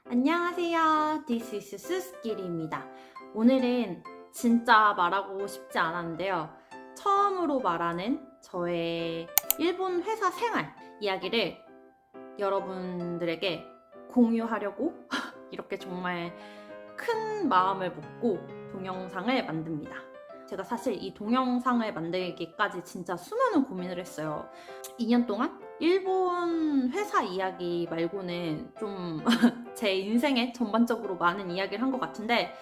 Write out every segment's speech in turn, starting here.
안녕하세요. This is 수스키리입니다. 오늘은 진짜 말하고 싶지 않았는데요. 처음으로 말하는 저의 일본 회사 생활 이야기를 여러분들에게 공유하려고 이렇게 정말 큰 마음을 먹고 동영상을 만듭니다. 제가 사실 이 동영상을 만들기까지 진짜 수많은 고민을 했어요. 2년 동안 일본 회사 이야기 말고는 좀 제 인생에 전반적으로 많은 이야기를 한 것 같은데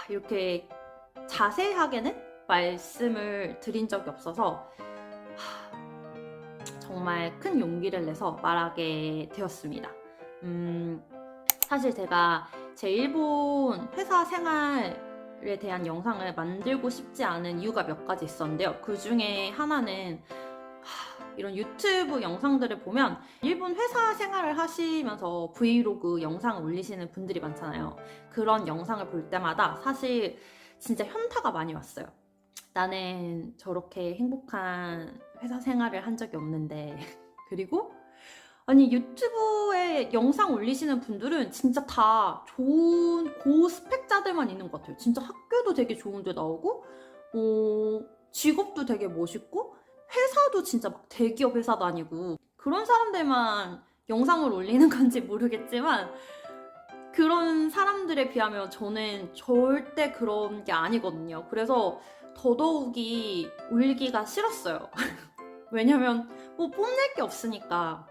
이렇게 자세하게는 말씀을 드린 적이 없어서 정말 큰 용기를 내서 말하게 되었습니다. 사실 제가 제 일본 회사 생활에 대한 영상을 만들고 싶지 않은 이유가 몇 가지 있었는데요. 그 중에 하나는 이런 유튜브 영상들을 보면 일본 회사 생활을 하시면서 브이로그 영상을 올리시는 분들이 많잖아요. 그런 영상을 볼 때마다 사실 진짜 현타가 많이 왔어요. 나는 저렇게 행복한 회사 생활을 한 적이 없는데 그리고 아니 유튜브에 영상 올리시는 분들은 진짜 다 좋은 고스펙자들만 있는 것 같아요. 진짜 학교도 되게 좋은 데 나오고 직업도 되게 멋있고 회사도 진짜 막 대기업 회사 다니고 그런 사람들만 영상을 올리는 건지 모르겠지만 그런 사람들에 비하면 저는 절대 그런 게 아니거든요. 그래서 더더욱이 올리기가 싫었어요. 왜냐면 뭐 뽐낼 게 없으니까.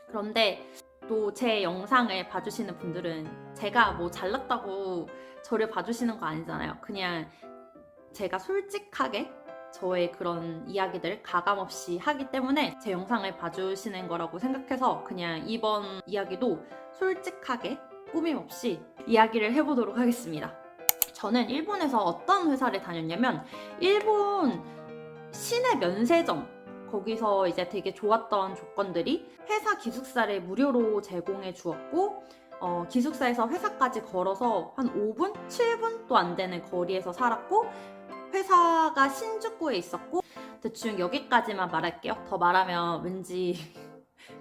그런데 또 제 영상을 봐주시는 분들은 제가 뭐 잘났다고 저를 봐주시는 거 아니잖아요. 그냥 제가 솔직하게 저의 그런 이야기들 가감없이 하기 때문에 제 영상을 봐주시는 거라고 생각해서 그냥 이번 이야기도 솔직하게 꾸밈없이 이야기를 해보도록 하겠습니다. 저는 일본에서 어떤 회사를 다녔냐면 일본 시내 면세점 거기서 이제 되게 좋았던 조건들이 회사 기숙사를 무료로 제공해 주었고 기숙사에서 회사까지 걸어서 한 5분? 7분도 안 되는 거리에서 살았고 회사가 신주쿠에 있었고 대충 여기까지만 말할게요. 더 말하면 왠지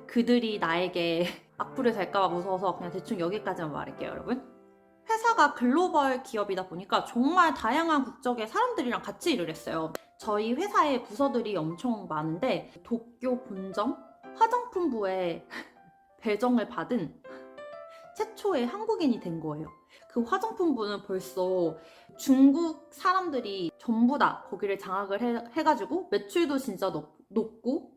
그들이 나에게 악플을 달까봐 무서워서 그냥 대충 여기까지만 말할게요, 여러분. 회사가 글로벌 기업이다 보니까 정말 다양한 국적의 사람들이랑 같이 일을 했어요. 저희 회사에 부서들이 엄청 많은데 도쿄 본점 화장품부에 배정을 받은 최초의 한국인이 된 거예요. 그 화장품부는 벌써 중국 사람들이 전부 다 거기를 장악을 해가지고 매출도 진짜 높고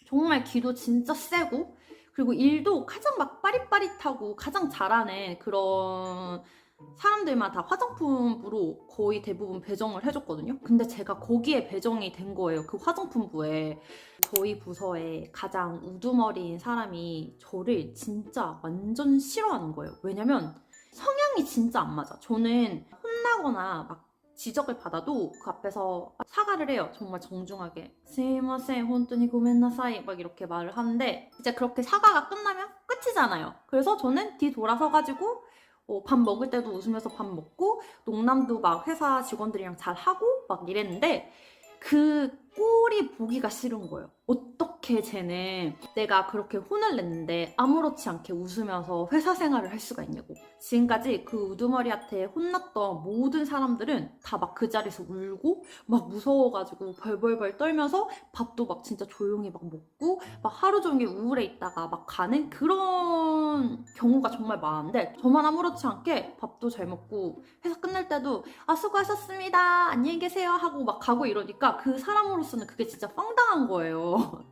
정말 기도 진짜 세고 그리고 일도 가장 막 빠릿빠릿하고 가장 잘하는 그런 사람들만 다 화장품부로 거의 대부분 배정을 해줬거든요. 근데 제가 거기에 배정이 된 거예요. 그 화장품부에. 저희 부서에 가장 우두머리인 사람이 저를 진짜 완전 싫어하는 거예요. 왜냐면 성향이 진짜 안 맞아. 저는 혼나거나 막 지적을 받아도 그 앞에서 사과를 해요. 정말 정중하게. 스미마셍, 혼또니 고멘나사이 막 이렇게 말을 하는데 이제 그렇게 사과가 끝나면 끝이잖아요. 그래서 저는 뒤 돌아서가지고 밥 먹을 때도 웃으면서 밥 먹고 농담도 막 회사 직원들이랑 잘 하고 막 이랬는데 그 꼴이 보기가 싫은 거예요. 어떻게 쟤는 내가 그렇게 혼을 냈는데 아무렇지 않게 웃으면서 회사 생활을 할 수가 있냐고. 지금까지 그 우두머리한테 혼났던 모든 사람들은 다 막 그 자리에서 울고 막 무서워가지고 벌벌벌 떨면서 밥도 막 진짜 조용히 막 먹고 막 하루 종일 우울해 있다가 막 가는 그런 경우가 정말 많은데 저만 아무렇지 않게 밥도 잘 먹고 회사 끝날 때도 수고하셨습니다. 안녕히 계세요 하고 막 가고 이러니까 그 사람으로서는 그게 진짜 황당한 거예요.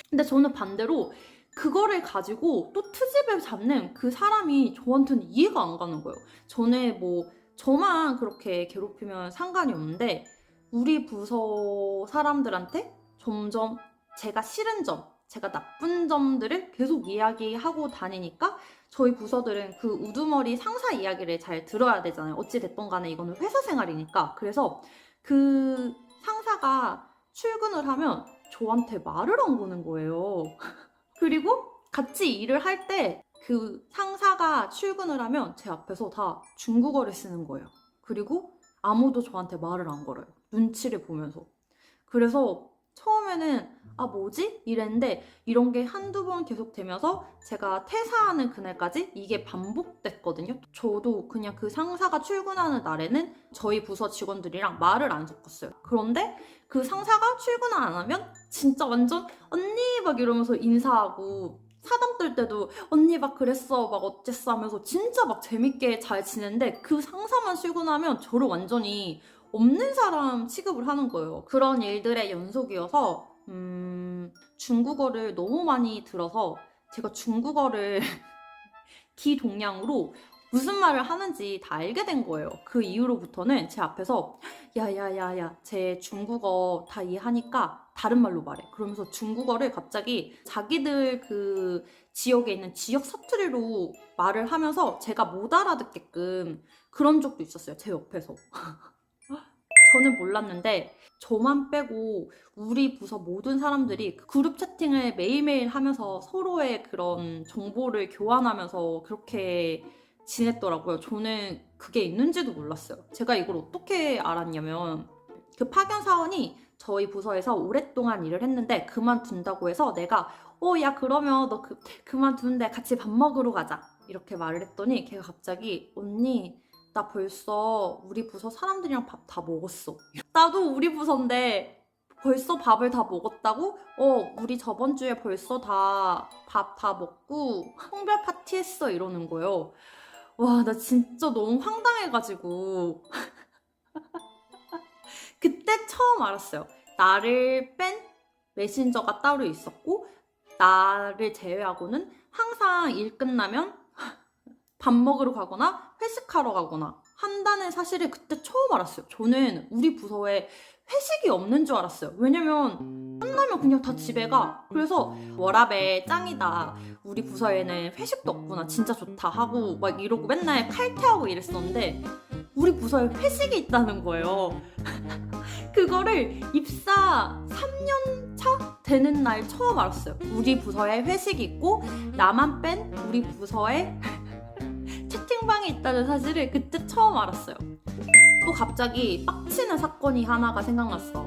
근데 저는 반대로 그거를 가지고 또 트집을 잡는 그 사람이 저한테는 이해가 안 가는 거예요. 전에 뭐 저만 그렇게 괴롭히면 상관이 없는데 우리 부서 사람들한테 점점 제가 싫은 점, 제가 나쁜 점들을 계속 이야기하고 다니니까 저희 부서들은 그 우두머리 상사 이야기를 잘 들어야 되잖아요. 어찌됐든 간에 이거는 회사 생활이니까. 그래서 그 상사가 출근을 하면 저한테 말을 안 거는 거예요. 그리고 같이 일을 할 때 그 상사가 출근을 하면 제 앞에서 다 중국어를 쓰는 거예요. 그리고 아무도 저한테 말을 안 걸어요. 눈치를 보면서. 그래서 처음에는 뭐지? 이랬는데 이런 게 한두 번 계속 되면서 제가 퇴사하는 그날까지 이게 반복됐거든요. 저도 그냥 그 상사가 출근하는 날에는 저희 부서 직원들이랑 말을 안 섞었어요. 그런데 그 상사가 출근 안 하면 진짜 완전 언니 막 이러면서 인사하고 사담 떨 때도 언니 막 그랬어 막 어쨌어 하면서 진짜 막 재밌게 잘 지냈는데 그 상사만 출근하면 저를 완전히 없는 사람 취급을 하는 거예요. 그런 일들의 연속이어서 중국어를 너무 많이 들어서 제가 중국어를 기동량으로 무슨 말을 하는지 다 알게 된 거예요. 그 이후로부터는 제 앞에서 야야야야 제 중국어 다 이해하니까 다른 말로 말해. 그러면서 중국어를 갑자기 자기들 그 지역에 있는 지역 사투리로 말을 하면서 제가 못 알아듣게끔 그런 적도 있었어요. 제 옆에서. 저는 몰랐는데 저만 빼고 우리 부서 모든 사람들이 그룹 채팅을 매일매일 하면서 서로의 그런 정보를 교환하면서 그렇게 지냈더라고요. 저는 그게 있는지도 몰랐어요. 제가 이걸 어떻게 알았냐면 그 파견 사원이 저희 부서에서 오랫동안 일을 했는데 그만둔다고 해서 내가 야 그러면 너 그만두는데 같이 밥 먹으러 가자 이렇게 말을 했더니 걔가 갑자기 언니 나 벌써 우리 부서 사람들이랑 밥 다 먹었어. 나도 우리 부서인데 벌써 밥을 다 먹었다고? 우리 저번 주에 벌써 다 밥 다 먹고 송별 파티 했어 이러는 거예요. 와, 나 진짜 너무 황당해가지고 그때 처음 알았어요. 나를 뺀 메신저가 따로 있었고 나를 제외하고는 항상 일 끝나면 밥 먹으러 가거나 회식하러 가거나 한다는 사실을 그때 처음 알았어요. 저는 우리 부서에 회식이 없는 줄 알았어요. 왜냐면 끝나면 그냥 다 집에 가. 그래서 워라벨 짱이다. 우리 부서에는 회식도 없구나. 진짜 좋다 하고 막 이러고 맨날 칼퇴하고 이랬었는데 우리 부서에 회식이 있다는 거예요. 그거를 입사 3년 차 되는 날 처음 알았어요. 우리 부서에 회식이 있고 나만 뺀 우리 부서에 채팅방에 있다는 사실을 그때 처음 알았어요. 또 갑자기 빡치는 사건이 하나가 생각났어.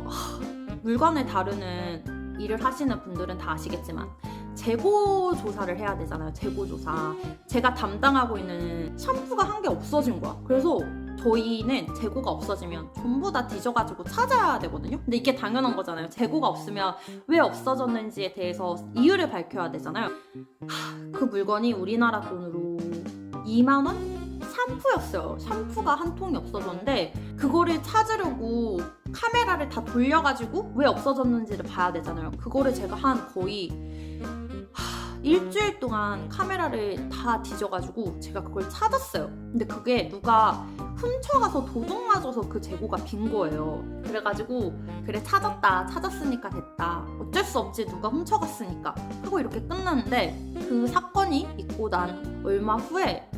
물건을 다루는 일을 하시는 분들은 다 아시겠지만 재고 조사를 해야 되잖아요. 재고 조사. 제가 담당하고 있는 샴푸가 한 개 없어진 거야. 그래서 저희는 재고가 없어지면 전부 다 뒤져가지고 찾아야 되거든요. 근데 이게 당연한 거잖아요. 재고가 없으면 왜 없어졌는지에 대해서 이유를 밝혀야 되잖아요. 그 물건이 우리나라 돈으로 2만 원? 샴푸였어요. 샴푸가 한 통이 없어졌는데 그거를 찾으려고 카메라를 다 돌려가지고 왜 없어졌는지를 봐야 되잖아요. 그거를 제가 한 거의 일주일 동안 카메라를 다 뒤져가지고 제가 그걸 찾았어요. 근데 그게 누가 훔쳐가서 도둑 맞아서 그 재고가 빈 거예요. 그래가지고 그래 찾았으니까 됐다. 어쩔 수 없지 누가 훔쳐갔으니까 하고 이렇게 끝났는데 그 사건이 있고 난 얼마 후에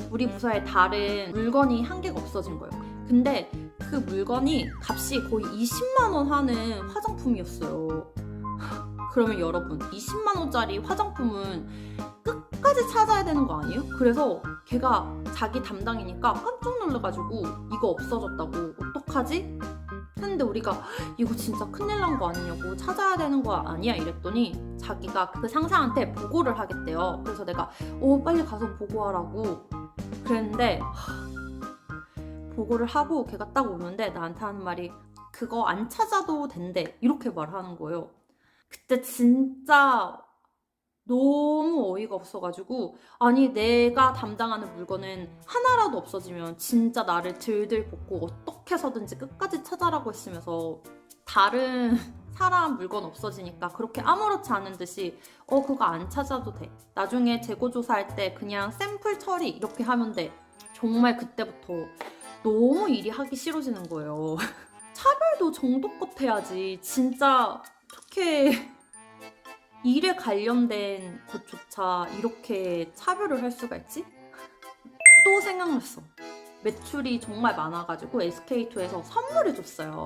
우리 부서에 다른 물건이 한 개가 없어진 거예요. 근데 그 물건이 값이 거의 20만 원 하는 화장품이었어요. 그러면 여러분 20만 원짜리 화장품은 끝까지 찾아야 되는 거 아니에요? 그래서 걔가 자기 담당이니까 깜짝 놀라가지고 이거 없어졌다고 어떡하지? 했는데 우리가 이거 진짜 큰일 난 거 아니냐고 찾아야 되는 거 아니야? 이랬더니 자기가 그 상사한테 보고를 하겠대요. 그래서 내가 빨리 가서 보고하라고 그랬는데 보고를 하고 걔가 딱 오는데 나한테 하는 말이 그거 안 찾아도 된대 이렇게 말하는 거예요. 그때 진짜 너무 어이가 없어가지고 아니 내가 담당하는 물건은 하나라도 없어지면 진짜 나를 들들 볶고 어떻게 해서든지 끝까지 찾아라고 했으면서 다른 사람 물건 없어지니까 그렇게 아무렇지 않은 듯이 그거 안 찾아도 돼. 나중에 재고조사할 때 그냥 샘플 처리 이렇게 하면 돼. 정말 그때부터 너무 일이 하기 싫어지는 거예요. 차별도 정도껏 해야지. 진짜 어떻게 일에 관련된 것조차 이렇게 차별을 할 수가 있지? 또 생각났어. 매출이 정말 많아가지고 SK2에서 선물을 줬어요.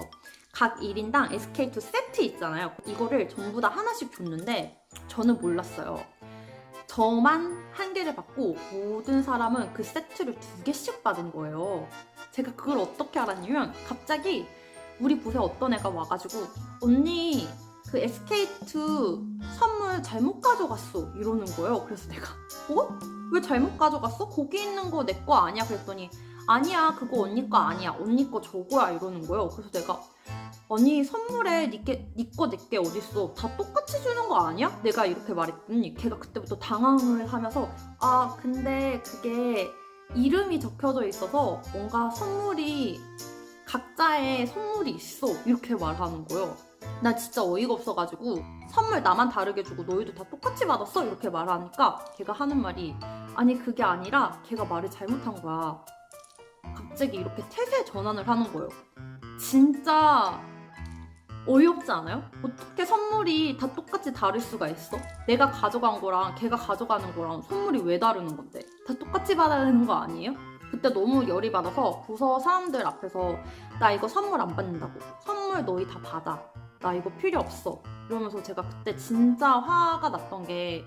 각 1인당 SK2 세트 있잖아요. 이거를 전부 다 하나씩 줬는데 저는 몰랐어요. 저만 한 개를 받고 모든 사람은 그 세트를 2개씩 받은 거예요. 제가 그걸 어떻게 알았냐면 갑자기 우리 부서에 어떤 애가 와가지고 언니 그 SK2 선물 잘못 가져갔어 이러는 거예요. 그래서 내가 왜 잘못 가져갔어? 거기 있는 거 내 거 아니야? 그랬더니 아니야, 그거 언니 거 아니야, 언니 거 저거야 이러는 거예요. 그래서 내가 아니 선물에 니 거 내 게 어딨어, 다 똑같이 주는 거 아니야? 내가 이렇게 말했더니 걔가 그때부터 당황을 하면서 아 근데 그게 이름이 적혀져 있어서 뭔가 선물이 각자의 선물이 있어 이렇게 말하는 거예요. 나 진짜 어이가 없어가지고 선물 나만 다르게 주고 너희도 다 똑같이 받았어? 이렇게 말하니까 걔가 하는 말이 아니 그게 아니라 걔가 말을 잘못한 거야. 갑자기 이렇게 태세 전환을 하는 거예요. 진짜 어이없지 않아요? 어떻게 선물이 다 똑같이 다를 수가 있어? 내가 가져간 거랑 걔가 가져가는 거랑 선물이 왜 다르는 건데? 다 똑같이 받아야 되는 거 아니에요? 그때 너무 열이 받아서 부서 사람들 앞에서 나 이거 선물 안 받는다고, 선물 너희 다 받아, 나 이거 필요 없어 이러면서 제가 그때 진짜 화가 났던 게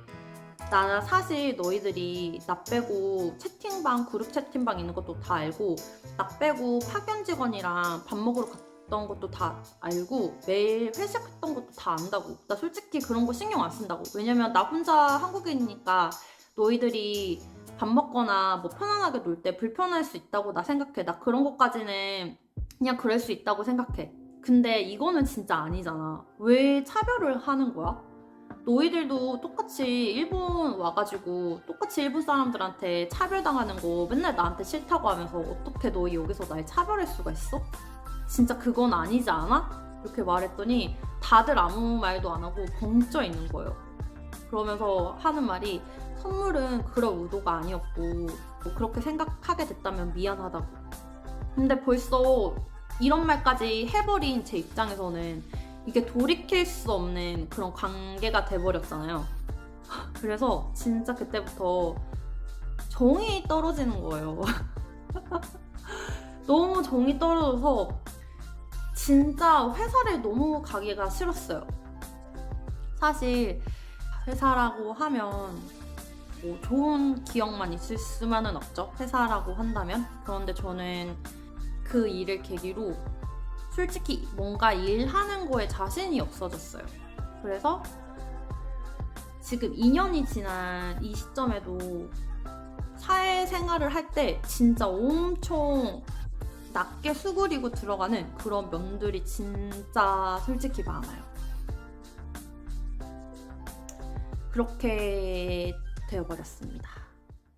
나 사실 너희들이 나 빼고 채팅방, 그룹 채팅방 있는 것도 다 알고 나 빼고 파견 직원이랑 밥 먹으러 갔던 것도 다 알고 매일 회식했던 것도 다 안다고. 나 솔직히 그런 거 신경 안 쓴다고. 왜냐면 나 혼자 한국인이니까 너희들이 밥 먹거나 뭐 편안하게 놀 때 불편할 수 있다고 나 생각해. 나 그런 것까지는 그냥 그럴 수 있다고 생각해. 근데 이거는 진짜 아니잖아. 왜 차별을 하는 거야? 너희들도 똑같이 일본 와가지고 똑같이 일본 사람들한테 차별당하는 거 맨날 나한테 싫다고 하면서 어떻게 너희 여기서 날 차별할 수가 있어? 진짜 그건 아니지 않아? 이렇게 말했더니 다들 아무 말도 안 하고 벙쪄 있는 거예요. 그러면서 하는 말이 선물은 그런 의도가 아니었고 뭐 그렇게 생각하게 됐다면 미안하다고. 근데 벌써 이런 말까지 해버린 제 입장에서는 이게 돌이킬 수 없는 그런 관계가 돼버렸잖아요. 그래서 진짜 그때부터 정이 떨어지는 거예요. 너무 정이 떨어져서 진짜 회사를 너무 가기가 싫었어요. 사실 회사라고 하면 뭐 좋은 기억만 있을 수만은 없죠. 회사라고 한다면. 그런데 저는 그 일을 계기로 솔직히 뭔가 일하는 거에 자신이 없어졌어요. 그래서 지금 2년이 지난 이 시점에도 사회생활을 할 때 진짜 엄청 낮게 수그리고 들어가는 그런 면들이 진짜 솔직히 많아요. 그렇게 되어버렸습니다.